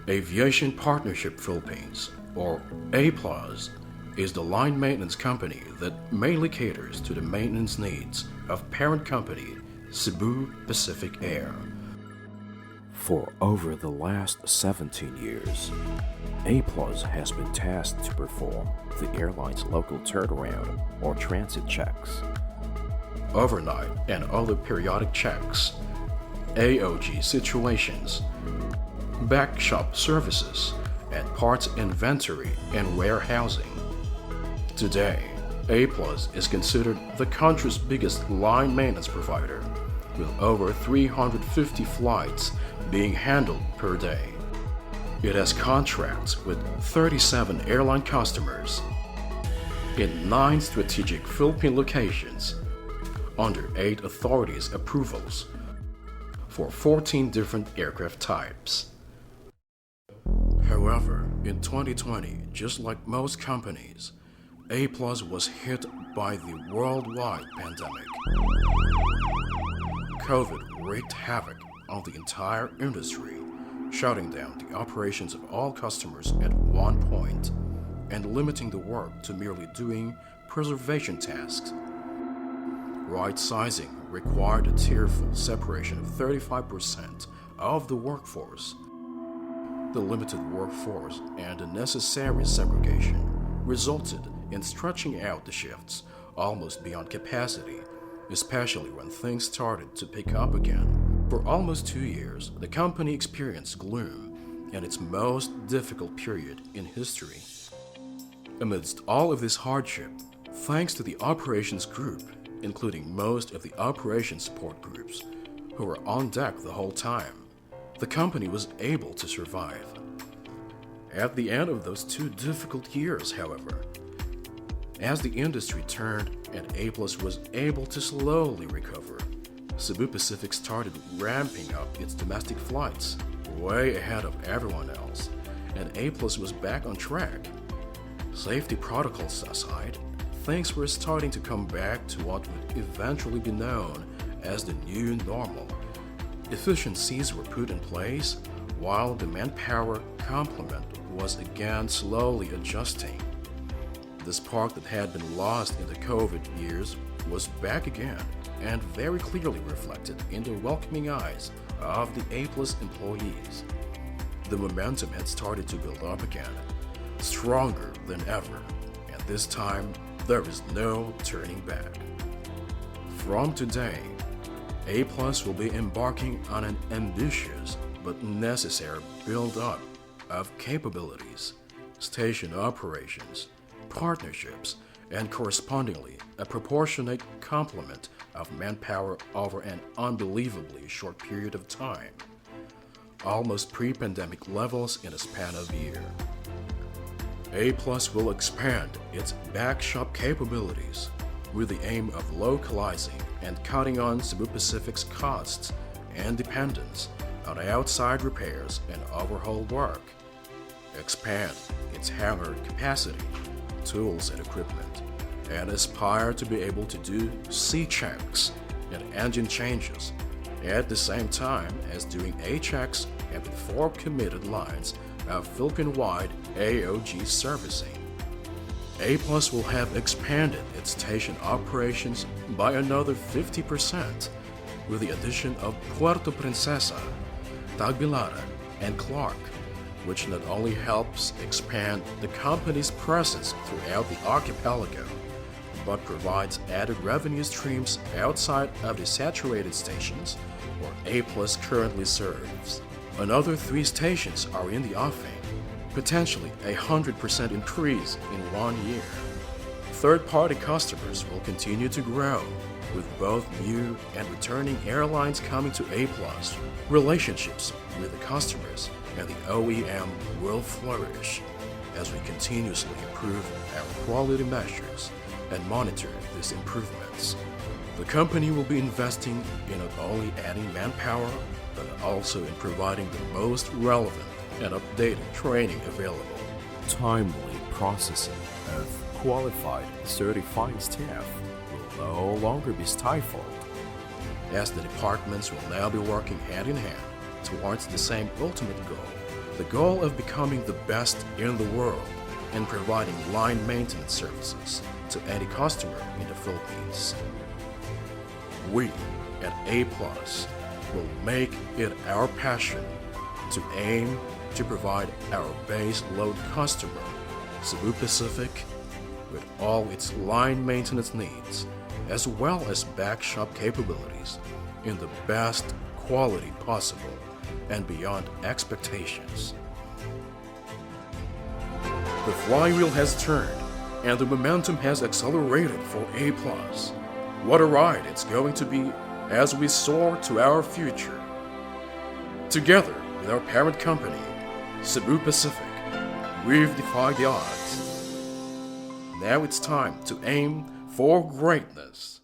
Aviation Partnership Philippines, or APlus, is the line maintenance company that mainly caters to the maintenance needs of parent company Cebu Pacific Air. For over the last 17 years, APlus has been tasked to perform the airline's local turnaround or transit checks, overnight and other periodic checks, AOG situations, back shop services, and parts inventory and warehousing. Today, APlus is considered the country's biggest line maintenance provider, with over 350 flights being handled per day. It has contracts with 37 airline customers in 9 strategic Philippine locations under 8 authorities' approvals for 14 different aircraft types. However, in 2020, just like most companies, APlus was hit by the worldwide pandemic. COVID wreaked havoc on the entire industry, shutting down the operations of all customers at one point and limiting the work to merely doing preservation tasks. Right-sizing required a tearful separation of 35% of the workforce. The limited workforce and the necessary segregation resulted in stretching out the shifts almost beyond capacity, especially when things started to pick up again. For almost 2 years, the company experienced gloom and its most difficult period in history. Amidst all of this hardship, thanks to the operations group, including most of the operations support groups, who were on deck the whole time, the company was able to survive. At the end of those 2 difficult years, however, as the industry turned and APlus was able to slowly recover, Cebu Pacific started ramping up its domestic flights way ahead of everyone else, and APlus was back on track. Safety protocols aside, things were starting to come back to what would eventually be known as the new normal. Efficiencies were put in place, while the manpower complement was again slowly adjusting. The spark that had been lost in the COVID years was back again and very clearly reflected in the welcoming eyes of the APlus employees. The momentum had started to build up again, stronger than ever, and this time there is no turning back. From today, APlus will be embarking on an ambitious but necessary build-up of capabilities, station operations, partnerships, and correspondingly a proportionate complement of manpower over an unbelievably short period of time, almost pre-pandemic levels in a span of a year. APlus will expand its back shop capabilities with the aim of localizing and cutting on Cebu Pacific's costs and dependence on outside repairs and overhaul work, expand its hangar capacity, tools and equipment, and aspire to be able to do C checks and engine changes at the same time as doing A checks at the 4 committed lines of Philippine-wide AOG servicing. APlus will have expanded its station operations by another 50% with the addition of Puerto Princesa, Tagbilaran, and Clark, which not only helps expand the company's presence throughout the archipelago, but provides added revenue streams outside of the saturated stations where APlus currently serves. Another 3 stations are in the offing, potentially a 100% increase in 1 year. Third-party customers will continue to grow, with both new and returning airlines coming to APlus. Relationships with the customers and the OEM will flourish as we continuously improve our quality measures and monitor these improvements. The company will be investing in not only adding manpower, but also in providing the most relevant and updated training available. Timely processing of qualified certifying staff will no longer be stifled, as the departments will now be working hand in hand towards the same ultimate goal the goal of becoming the best in the world in providing line maintenance services to any customer in the Philippines. We at APlus will make it our passion to aim to provide our base load customer, Cebu Pacific, with all its line maintenance needs, as well as back shop capabilities in the best quality possible and beyond expectations. The flywheel has turned and the momentum has accelerated for APlus. What a ride it's going to be as we soar to our future. Together with our parent company, Cebu Pacific, we've defied the odds. Now it's time to aim for greatness.